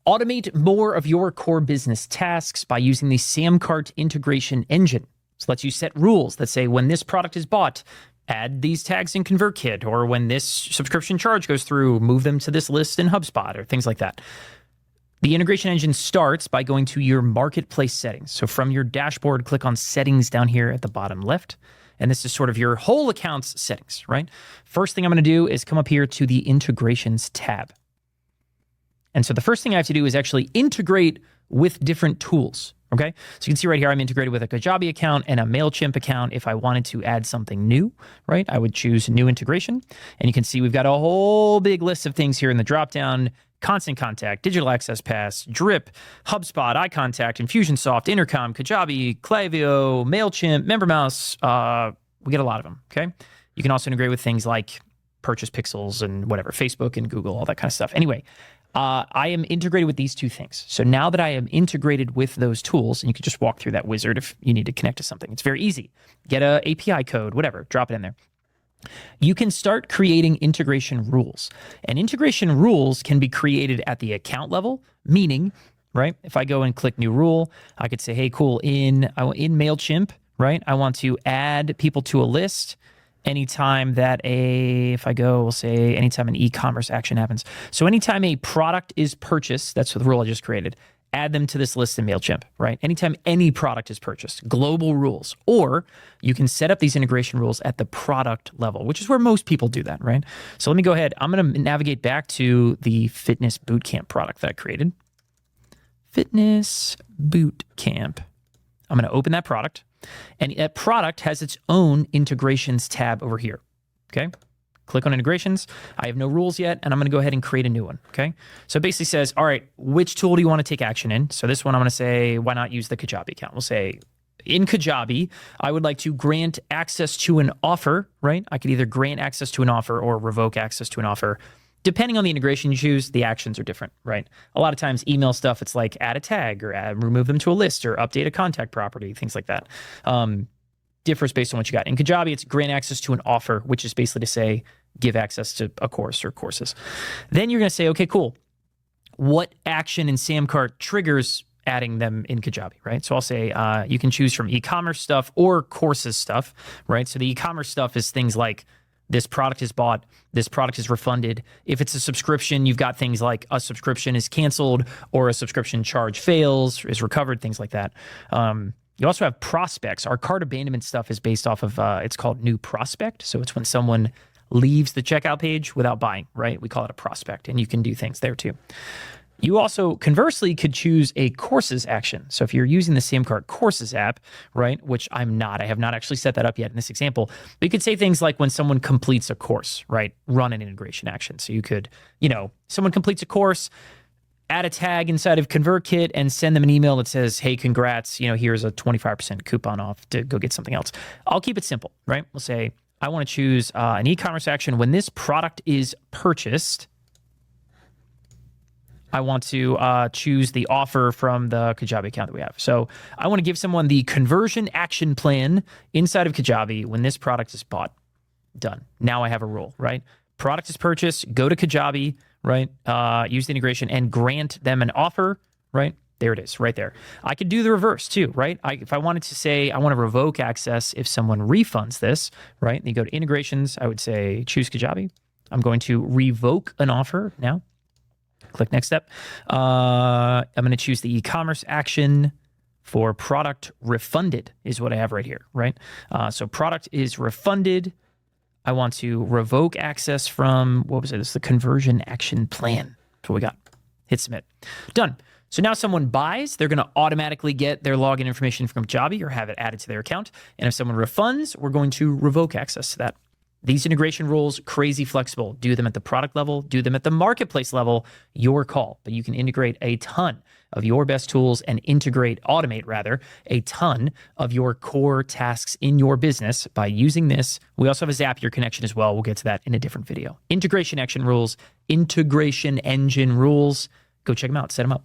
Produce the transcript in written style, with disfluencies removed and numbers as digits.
Automate more of your core business tasks by using the SamCart integration engine. This lets you set rules that say when this product is bought, add these tags in ConvertKit, or when this subscription charge goes through, move them to this list in HubSpot, or things like that. The integration engine starts by going to your marketplace settings. So from your dashboard, click on settings down here at the bottom left. And this is sort of your whole account's settings, right? First thing I'm going to do is come up here to the integrations tab. And so the first thing I have to do is actually integrate with different tools. Okay, so you can see right here, I'm integrated with a Kajabi account and a MailChimp account. If I wanted to add something new, right, I would choose new integration. And you can see we've got a whole big list of things here in the dropdown: Constant Contact, Digital Access Pass, Drip, HubSpot, iContact, Infusionsoft, Intercom, Kajabi, Klaviyo, MailChimp, MemberMouse. We get a lot of them, okay? You can also integrate with things like Purchase Pixels and whatever, Facebook and Google, all that kind of stuff. Anyway, I am integrated with these two things. So now that I am integrated with those tools, and you can just walk through that wizard if you need to connect to something. It's very easy. Get a API code, whatever, drop it in there. You can start creating integration rules. And integration rules can be created at the account level, meaning, right, if I go and click new rule, I could say, hey, cool, in MailChimp, right, I want to add people to a list anytime that if I go, we'll say anytime an e-commerce action happens. So anytime a product is purchased, that's the rule I just created, add them to this list in MailChimp, right? Anytime any product is purchased, global rules. Or you can set up these integration rules at the product level, which is where most people do that, right? So let me go ahead. I'm going to navigate back to the Fitness Bootcamp product that I created. Fitness Bootcamp. I'm going to open that product. And that product has its own integrations tab over here, okay? Click on integrations. I have no rules yet, and I'm going to go ahead and create a new one, okay? So it basically says, all right, which tool do you want to take action in? So this one, I'm going to say, why not use the Kajabi account? We'll say, in Kajabi, I would like to grant access to an offer, right? I could either grant access to an offer or revoke access to an offer. Depending on the integration you choose, the actions are different, right? A lot of times email stuff, it's like add a tag or remove them to a list or update a contact property, things like that. Differs based on what you got. In Kajabi, it's grant access to an offer, which is basically to say give access to a course or courses. Then you're going to say, okay, cool. What action in SamCart triggers adding them in Kajabi, right? So I'll say you can choose from e-commerce stuff or courses stuff, right? So the e-commerce stuff is things like this product is bought, this product is refunded. If it's a subscription, you've got things like a subscription is canceled or a subscription charge fails, is recovered, things like that. You also have prospects. Our cart abandonment stuff is based off of, it's called new prospect. So it's when someone leaves the checkout page without buying, right? We call it a prospect, and you can do things there too. You also, conversely, could choose a courses action. So if you're using the SamCart courses app, right, which I'm not, I have not actually set that up yet in this example, but you could say things like when someone completes a course, right, run an integration action. So you could, someone completes a course, add a tag inside of ConvertKit and send them an email that says, hey, congrats, here's a 25% coupon off to go get something else. I'll keep it simple, right? We'll say, I want to choose an e-commerce action. When this product is purchased, I want to choose the offer from the Kajabi account that we have. So I want to give someone the conversion action plan inside of Kajabi when this product is bought. Done. Now I have a rule, right? Product is purchased, go to Kajabi, right? Use the integration and grant them an offer, right? There it is, right there. I could do the reverse too, right? If I wanted to say I want to revoke access if someone refunds this, right? You go to integrations, I would say choose Kajabi. I'm going to revoke an offer now. Click next step. I'm going to choose the e-commerce action for product refunded is what I have right here, right? So product is refunded. I want to revoke access from, what was it? It's the conversion action plan. That's what we got. Hit submit. Done. So now someone buys, they're going to automatically get their login information from Kajabi or have it added to their account. And if someone refunds, we're going to revoke access to that. These integration rules, crazy flexible. Do them at the product level, do them at the marketplace level, your call. But you can integrate a ton of your best tools and automate rather, a ton of your core tasks in your business by using this. We also have a Zapier connection as well. We'll get to that in a different video. Integration action rules, integration engine rules. Go check them out, set them up.